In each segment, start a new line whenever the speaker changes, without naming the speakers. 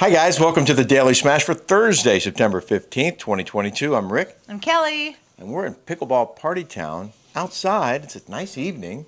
Hi, guys. Welcome to the Daily Smash for Thursday, September 15th, 2022. I'm Rick.
I'm Kelly.
And we're in Pickleball Party Town. Outside, it's a nice evening.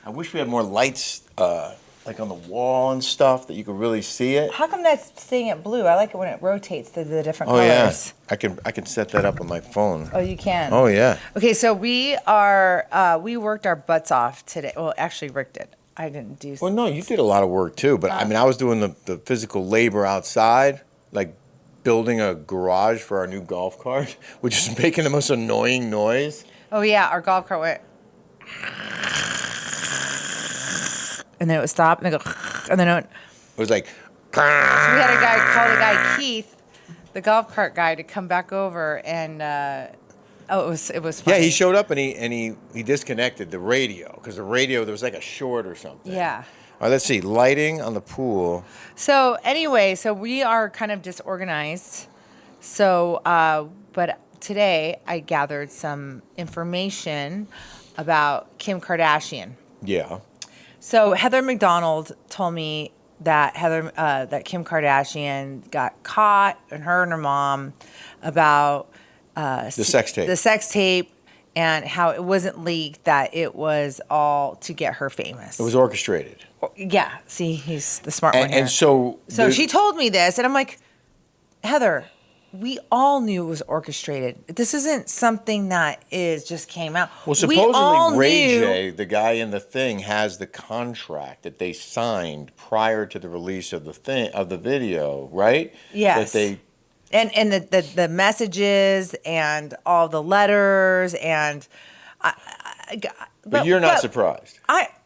I wish we had more lights like on the wall and stuff that you could really see it.
How come that's seeing it blue? I like it when it rotates to the different
colors.
colors.
Yeah. I can set that up on my phone.
Oh, you can?
Oh, yeah.
Okay, so we worked our butts off today. Well, actually, Rick did. I didn't do
Well, no, you did a lot of work, too. But, I was doing the physical labor outside, like building a garage for our new golf cart, which is making the most annoying noise.
Oh, yeah, our golf cart went... And then it would stop, and then go... And then it
was like...
So we had a guy, called a guy Keith, the golf cart guy, to come back over, and... it was funny.
Yeah, he showed up and he disconnected the radio because the radio, there was like a short or something.
Yeah.
All right, let's see. Lighting on the pool.
So anyway, we are kind of disorganized. So, but today I gathered some information about Kim Kardashian.
Yeah.
So Heather McDonald told me that that Kim Kardashian got caught, and her and her mom, about
the sex tape.
The sex tape, and how it wasn't leaked, that it was all to get her famous.
It was orchestrated.
Yeah. See, he's the smart one here.
And so
she told me this, and I'm like, Heather, we all knew it was orchestrated. This isn't something that just came out.
Well, supposedly Ray J, the guy in the thing, has the contract that they signed prior to the release of the video, right?
Yes.
That they.
And the messages and all the letters and
but you're not surprised.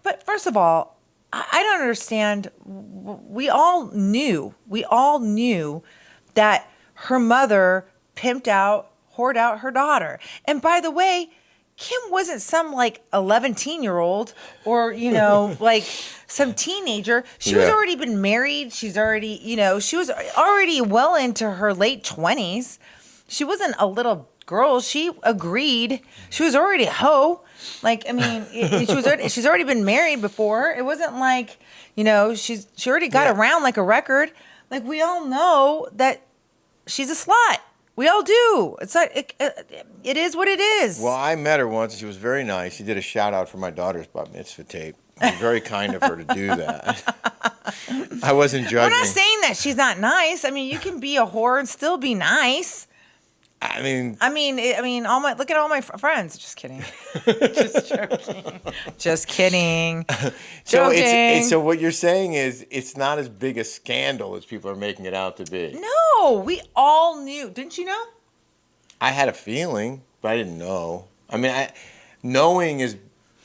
But first of all, I don't understand. We all knew that her mother pimped out, whored out her daughter. And by the way, Kim wasn't some 11-year-old or, like some teenager. She was already been married. She's already, she was already well into her late 20s. She wasn't a little girl. She agreed. She was already a hoe. She's already been married before. It wasn't like, she already got around like a record. Like, we all know that she's a slut. We all do. It's like it is what it is.
Well, I met her once. She was very nice. She did a shout out for my daughter's bat mitzvah tape. It was very kind of her to do that. I wasn't judging.
I'm not saying that she's not nice. I mean, you can be a whore and still be nice.
I mean,
look at all my friends. Just kidding. Just joking. Just kidding.
So what you're saying is it's not as big a scandal as people are making it out to be.
No, we all knew. Didn't you know?
I had a feeling, but I didn't know. Knowing is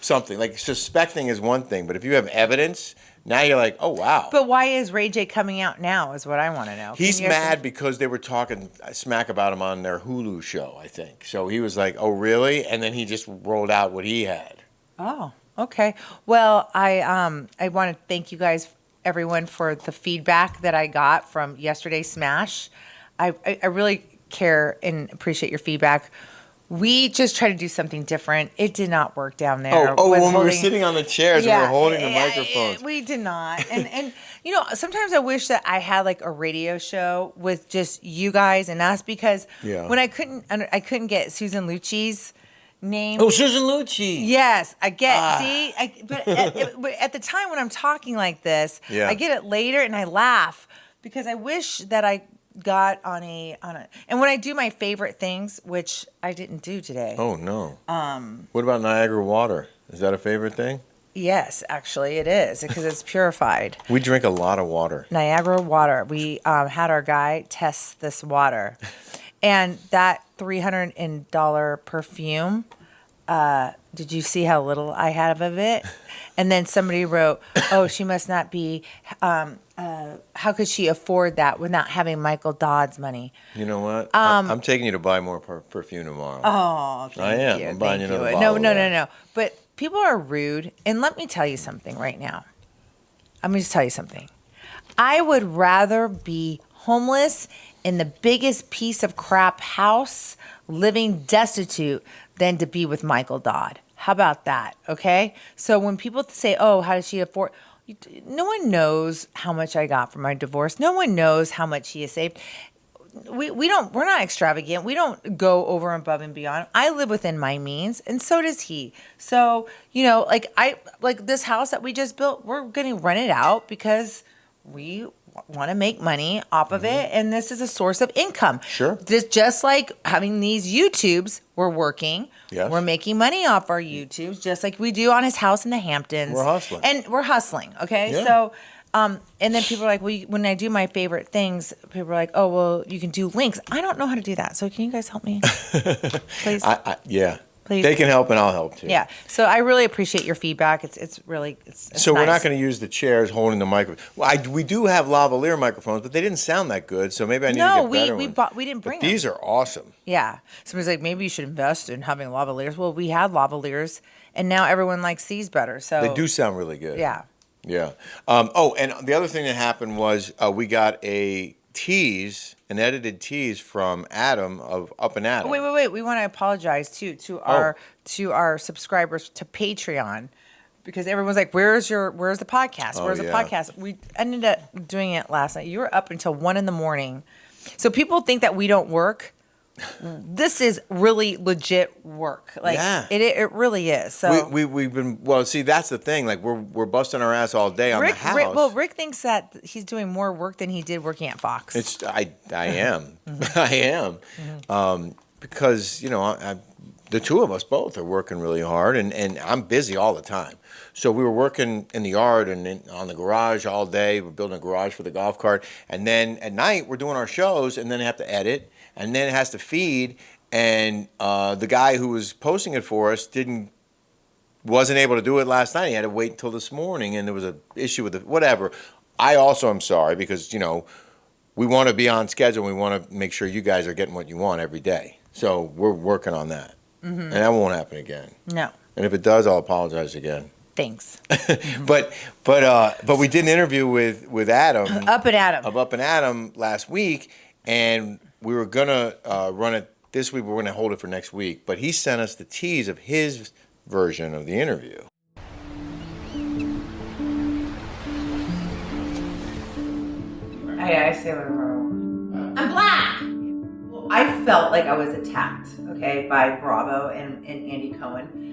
something. Like, suspecting is one thing, but if you have evidence, now you're like, oh, wow.
But why is Ray J coming out now is what I want to know.
He's mad because they were talking smack about him on their Hulu show, I think. So he was like, oh, really? And then he just rolled out what he had.
Oh, okay. Well, I want to thank you guys, everyone, for the feedback that I got from yesterday's Smash. I really care and appreciate your feedback. We just tried to do something different. It did not work down there.
When we were sitting on the chairs, we were holding the microphones.
We did not. And sometimes I wish that I had like a radio show with just you guys and us, because when I couldn't get Susan Lucci's name.
Oh, Susan Lucci.
Yes, I get. But at the time when I'm talking like this, I get it later and I laugh because I wish that I got on a and when I do my favorite things, which I didn't do today.
Oh no. What about Niagara water? Is that a favorite thing?
Yes, actually it is, because it's purified.
We drink a lot of water.
Niagara water. We had our guy test this water, and that $300 perfume. Did you see how little I have of it? And then somebody wrote, "Oh, she must not be. How could she afford that without having Michael Dodd's money?"
You know what? I'm taking you to buy more perfume tomorrow.
Oh, thank you.
I'm buying you another bottle.
No. But people are rude, and let me tell you something right now. I'm going to tell you something. I would rather be homeless in the biggest piece of crap house, living destitute, than to be with Michael Dodd. How about that? Okay. So when people say, "Oh, how does she afford?" no one knows how much I got from my divorce. No one knows how much he has saved. We're not extravagant. We don't go over and above and beyond. I live within my means, and so does he. So, like this house that we just built, we're going to rent it out because we want to make money off of it, and this is a source of income.
Sure.
Just like having these YouTubes, we're working.
Yes.
We're making money off our YouTubes, just like we do on his house in the Hamptons.
We're hustling.
And we're hustling, okay?
Yeah.
So, and then people are like, well, when I do my favorite things, people are like, oh, well, you can do links. I don't know how to do that. So can you guys help me? Please?
Yeah.
Please.
They can help and I'll help too.
Yeah. So I really appreciate your feedback. It's really
So we're
nice.
not going to use the chairs holding the microphone. Well, we do have lavalier microphones, but they didn't sound that good. So maybe I need to get better ones.
We didn't bring
But these
them.
are awesome.
Yeah. Somebody's like, maybe you should invest in having lavaliers. Well, we had lavaliers, and now everyone likes these better. So
They do sound really good.
Yeah.
Yeah. And the other thing that happened was we got an edited tease from Adam of Up and Adam.
Wait. We want to apologize too to our subscribers to Patreon, because everyone's like, where's the podcast? Where's the podcast? We ended up doing it last night. You were up until 1 a.m. So people think that we don't work. This is really legit work. Like it really is. So
we've been see, that's the thing. Like we're busting our ass all day on the house.
Rick thinks that he's doing more work than he did working at Fox.
I am. I am. Because the two of us both are working really hard, and I'm busy all the time. So we were working in the yard and on the garage all day. We're building a garage for the golf cart, and then at night we're doing our shows, and then I have to edit, and then it has to feed. And the guy who was posting it for us wasn't able to do it last night. He had to wait until this morning, and there was an issue with whatever. I also am sorry because we want to be on schedule. We want to make sure you guys are getting what you want every day. So we're working on that, and that won't happen again.
No.
And if it does, I'll apologize again.
Thanks.
But we did an interview with Adam
Up and Adam
of Up and Adam last week, and we were gonna run it this week. We're gonna hold it for next week. But he sent us the tease of his version of the interview.
I say whatever I want. I'm black. Well, I felt like I was attacked, okay, by Bravo and Andy Cohen.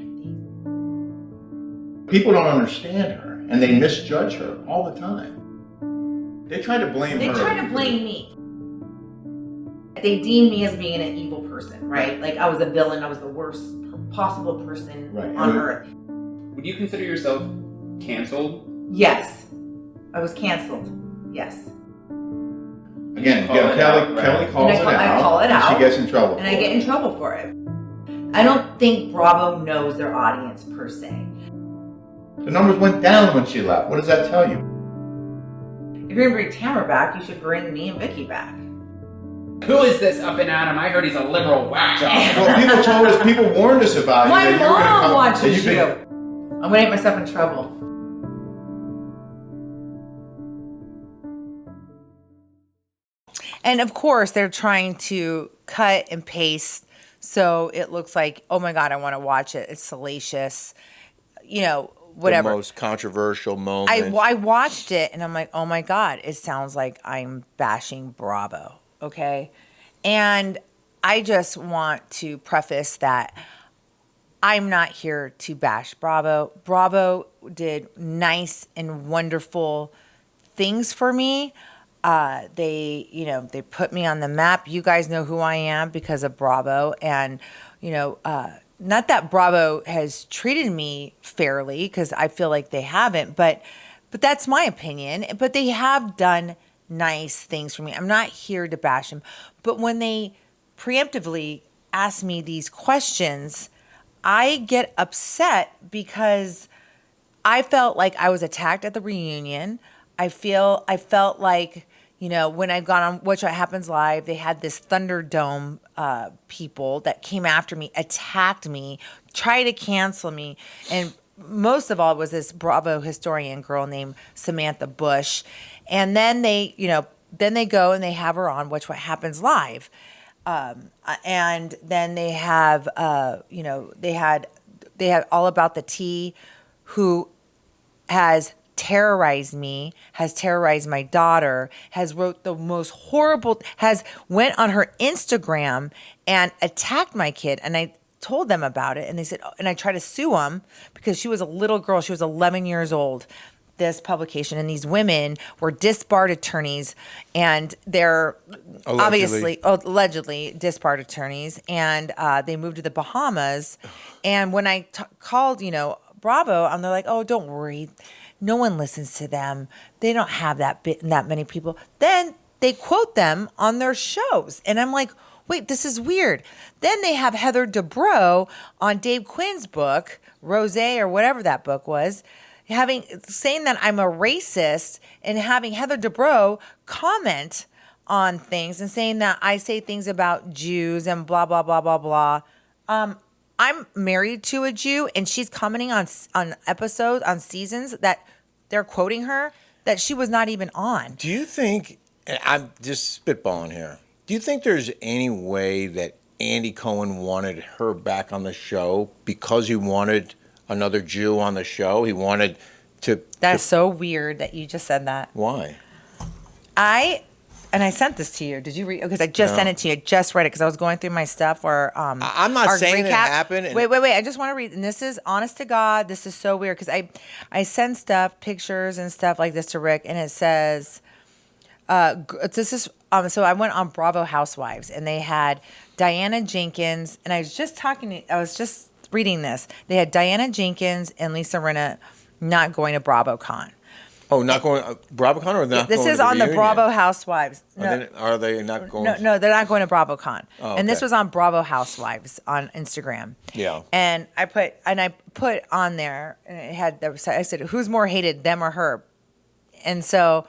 People don't understand her, and they misjudge her all the time. They try to blame her.
They try to blame me. They deem me as being an evil person, right? Like I was a villain. I was the worst possible person on earth.
Would you consider yourself canceled?
Yes. I was canceled. Yes.
Again, Kelly calls it out.
I call it out.
She gets in trouble.
And I get in trouble for it. I don't think Bravo knows their audience per se.
The numbers went down when she left. What does that tell you?
If you're going to bring Tamara back, you should bring me and Vicky back.
Who is this Up and Adam? I heard he's a liberal whack job.
Well, people warned us about you.
My
that you were gonna
mom
come,
watches you. I'm going to get myself in trouble. And of course, they're trying to cut and paste so it looks like, oh my God, I want to watch it. It's salacious. Whatever.
The most controversial moment.
I watched it and I'm like, oh my God, it sounds like I'm bashing Bravo. Okay. And I just want to preface that I'm not here to bash Bravo. Bravo did nice and wonderful things for me. They put me on the map. You guys know who I am because of Bravo. And, not that Bravo has treated me fairly, because I feel like they haven't, but that's my opinion. But they have done nice things for me. I'm not here to bash them. But when they preemptively ask me these questions, I get upset because I felt like I was attacked at the reunion. I felt like, when I got on What Happens Live, they had this Thunderdome people that came after me, attacked me, tried to cancel me. And most of all, it was this Bravo historian girl named Samantha Bush. And then they go and they have her on What Happens Live. And then they have, they had All About the Tea, who has terrorized me, has terrorized my daughter, has wrote the most horrible, has went on her Instagram and attacked my kid. And I told them about it, and they said, and I tried to sue them because she was a little girl. She was 11 years old. This publication, and these women were disbarred attorneys, and they're allegedly disbarred attorneys, and they moved to the Bahamas. And when I called, Bravo, and they're like, "Oh, don't worry, no one listens to them. They don't have that many people." Then they quote them on their shows, and I'm like, "Wait, this is weird." Then they have Heather Dubrow on Dave Quinn's book, Rosé, or whatever that book was, saying that I'm a racist, and having Heather Dubrow comment on things and saying that I say things about Jews and blah, blah, blah, blah, blah. I'm married to a Jew, and she's commenting on episodes, on seasons that they're quoting her that she was not even on.
Do you think, and I'm just spitballing here, do you think there's any way that Andy Cohen wanted her back on the show because he wanted another Jew on the show? He wanted to...
That's so weird that you just said that.
Why?
And I sent this to you. Did you read? Because I just sent it to you. I just read it because I was going through my stuff. Or
I'm not saying it happened.
Wait. I just want to read. And this is, honest to God, this is so weird because I send stuff, pictures and stuff like this to Rick, and it says, this is, so I went on Bravo Housewives, and they had Diana Jenkins, and I was just reading this. They had Diana Jenkins and Lisa Rinna not going to BravoCon.
Oh, not going BravoCon, or not
this
going
is
to
on the
reunion?
Bravo Housewives.
Are they not going?
No, they're not going to BravoCon.
Oh,
And this
okay.
was on Bravo Housewives on Instagram.
Yeah.
And I put on there, and it had I said, "Who's more hated, them or her?" And so,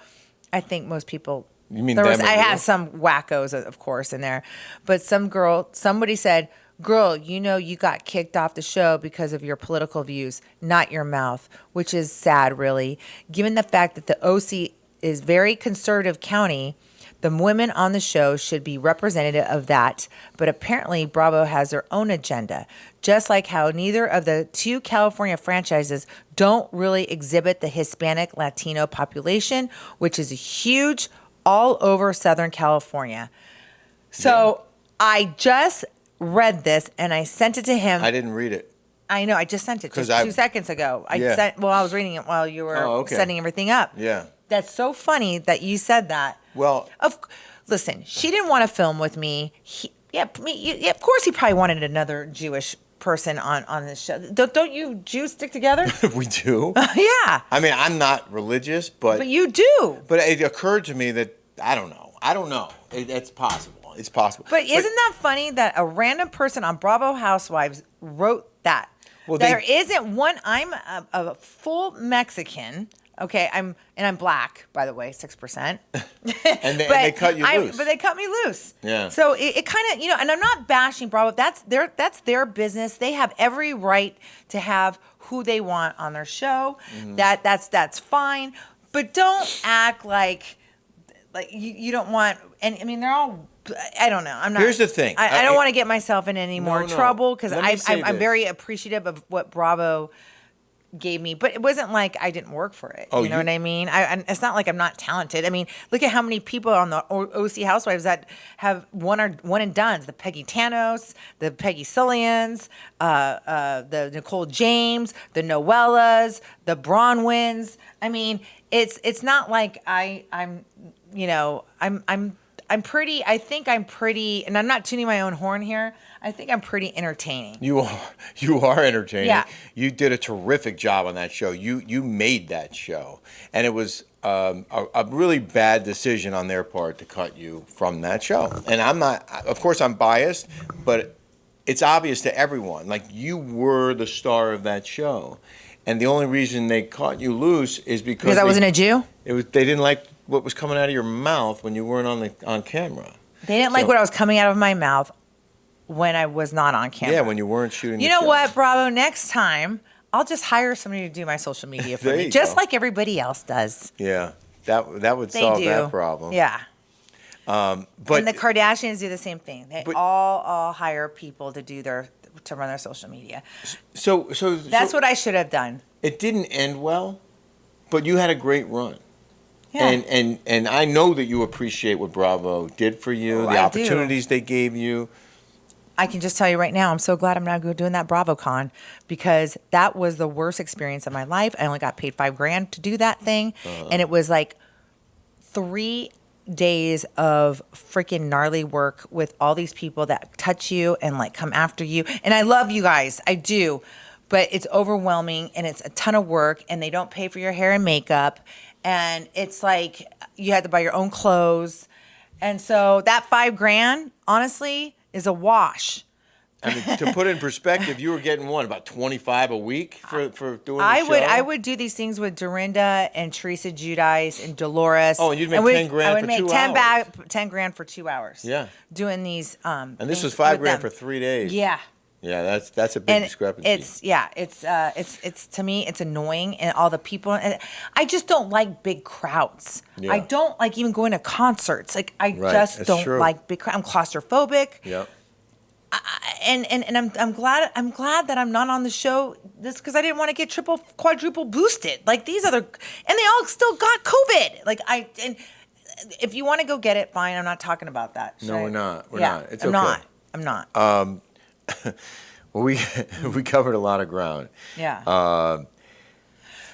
I think most people.
You mean
there was?
them or
I
you?
had some wackos, of course, in there, but somebody said, "Girl, you got kicked off the show because of your political views, not your mouth," which is sad, really. Given the fact that the OC is very conservative county, the women on the show should be representative of that. But apparently Bravo has their own agenda, just like how neither of the two California franchises don't really exhibit the Hispanic Latino population, which is huge all over Southern California. So I just read this and I sent it to him.
I didn't read it.
I know, I just sent it just 2 seconds ago. I was reading it while you were setting everything up.
Yeah.
That's so funny that you said that.
Well,
listen, she didn't want to film with me. Of course he probably wanted another Jewish person on this show. Don't you Jews stick together?
we do.
Yeah.
I mean, I'm not religious, but
you do.
But it occurred to me that I don't know. It's possible. It's possible.
But isn't that funny that a random person on Bravo Housewives wrote that?
Well,
there isn't one. I'm a full Mexican. Okay, I'm black, by the way, 6%.
and they cut you loose.
But they cut me loose.
Yeah.
So it kind of, and I'm not bashing Bravo. That's their business. They have every right to have who they want on their show. Mm-hmm. That's fine. But don't act like you don't want. And I mean, they're all. I don't know. I'm not.
Here's the thing.
I don't want to get myself in any more trouble because I'm
this.
very appreciative of what Bravo gave me, but it wasn't like I didn't work for it. You know what I mean? It's not like I'm not talented. I mean, look at how many people on the OC Housewives that have one and dones: the Peggy Tanos, the Peggy Cillians, the Nicole James, the Noellas, the Bronwyns. I mean, it's not like I'm pretty. I think I'm pretty, and I'm not tuning my own horn here. I think I'm pretty entertaining.
You are entertaining.
Yeah.
You did a terrific job on that show. You made that show, and it was a really bad decision on their part to cut you from that show. And I'm not. Of course, I'm biased, but it's obvious to everyone. Like, you were the star of that show, and the only reason they cut you loose is because
I wasn't a Jew.
They didn't like what was coming out of your mouth when you weren't on camera.
They didn't like what I was coming out of my mouth when I was not on camera.
Yeah, when you weren't shooting.
You know what, Bravo? Next time, I'll just hire somebody to do my social media for me, just like everybody else does.
Yeah, that would solve that problem.
Yeah.
But
and the Kardashians do the same thing. They all hire people to run their social media.
So
that's what I should have done.
It didn't end well, But you had a great run.
Yeah.
And I know that you appreciate what Bravo did for you, the
I
opportunities they gave you.
I can just tell you right now, I'm so glad I'm not doing that BravoCon because that was the worst experience of my life. I only got paid $5,000 to do that thing. And it was like 3 days of freaking gnarly work with all these people that touch you and like come after you. And I love you guys. I do. But it's overwhelming and it's a ton of work and they don't pay for your hair and makeup. And it's like you had to buy your own clothes. And so that $5,000, honestly, is a wash.
I mean, to put it in perspective, you were getting about 25 a week for doing the show?
I would do these things with Dorinda and Teresa Giudice and Dolores.
Oh, and you'd make $10,000
I would
for
make
2 hours.
$10,000 for 2 hours.
Yeah.
Doing these.
And this was
things with
$5,000
them.
for 3 days.
Yeah.
Yeah, that's a big
And
discrepancy.
it's to me it's annoying and all the people and I just don't like big crowds.
Yeah.
I don't like even going to concerts. Like I
Right,
just
that's
don't
true.
like big crowds. I'm claustrophobic.
Yeah.
And I'm glad that I'm not on the show this because I didn't want to get quadruple boosted like these other and they all still got COVID. Like and if you want to go get it, fine. I'm not talking about that.
No, we're not. We're
Yeah,
not. It's
I'm
okay.
not. I'm not.
Well, we covered a lot of ground.
Yeah.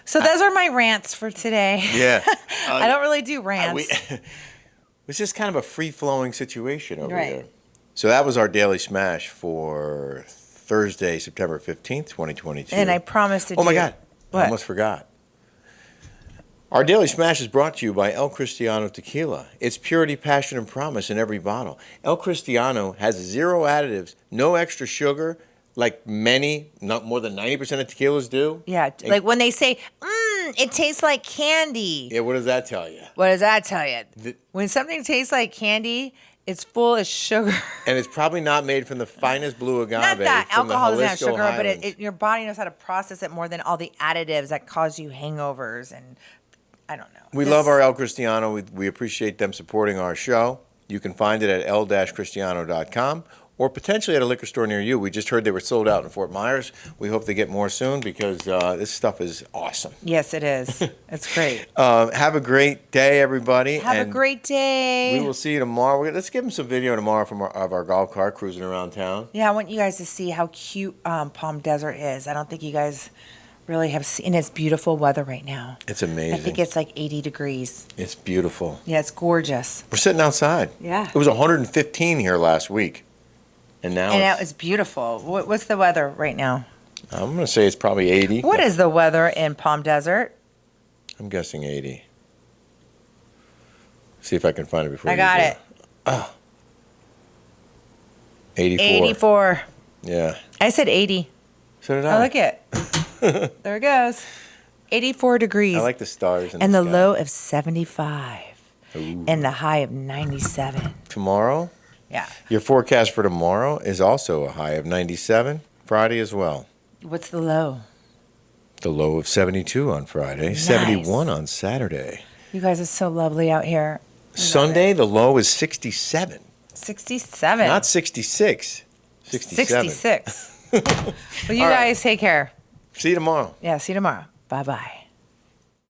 So those are my rants for today.
Yeah.
I don't really do rants.
It's just kind of a free-flowing situation over
Right.
here. So that was our Daily Smash for Thursday, September 15th, 2022.
And I promised to
Oh, my
do-
God. I
What?
almost forgot. Our Daily Smash is brought to you by El Cristiano Tequila. It's purity, passion, and promise in every bottle. El Cristiano has 0 additives, no extra sugar, like many, not more than 90% of tequilas do.
Yeah,
And-
like when they say, it tastes like candy.
Yeah, what does that tell you?
What does that tell you?
The-
When something tastes like candy, it's full of sugar.
And it's probably not made from the finest blue agave.
Not that
from the
alcohol doesn't have
Jalisco
sugar, but
Highlands.
your body knows how to process it more than all the additives that cause you hangovers and I don't know.
We love our El Cristiano. We appreciate them supporting our show. You can find it at el-cristiano.com or potentially at a liquor store near you. We just heard they were sold out in Fort Myers. We hope they get more soon because this stuff is awesome.
Yes, it is. It's great.
Have a great day, everybody.
Have a
and
great day.
We will see you tomorrow. Let's give them some video tomorrow of our golf cart cruising around town.
Yeah, I want you guys to see how cute Palm Desert is. I don't think you guys really have seen it's beautiful weather right now.
It's amazing.
I think it's like 80 degrees.
It's beautiful.
Yeah, it's gorgeous.
We're sitting outside.
Yeah.
It was 115 here last week. And now
It's beautiful. What's the weather right now?
I'm going to say it's probably 80.
What is the weather in Palm Desert?
I'm guessing 80. See if I can find it before
I
you
got
do.
it.
Oh. 84.
84.
Yeah.
I said 80.
So did I.
Oh, look it. There it goes. 84 degrees.
I like the stars in
and
the
the
sky.
low of 75. And the high of 97.
Tomorrow,
Yeah.
your forecast for tomorrow is also a high of 97. Friday as well.
What's the low?
The low of 72 on Friday. 71 on Saturday.
You guys are so lovely out here.
Sunday, the low is 67.
67.
Not 66. 67.
66. Well, you
All right.
guys take care.
See you tomorrow.
Yeah, see you tomorrow. Bye-bye.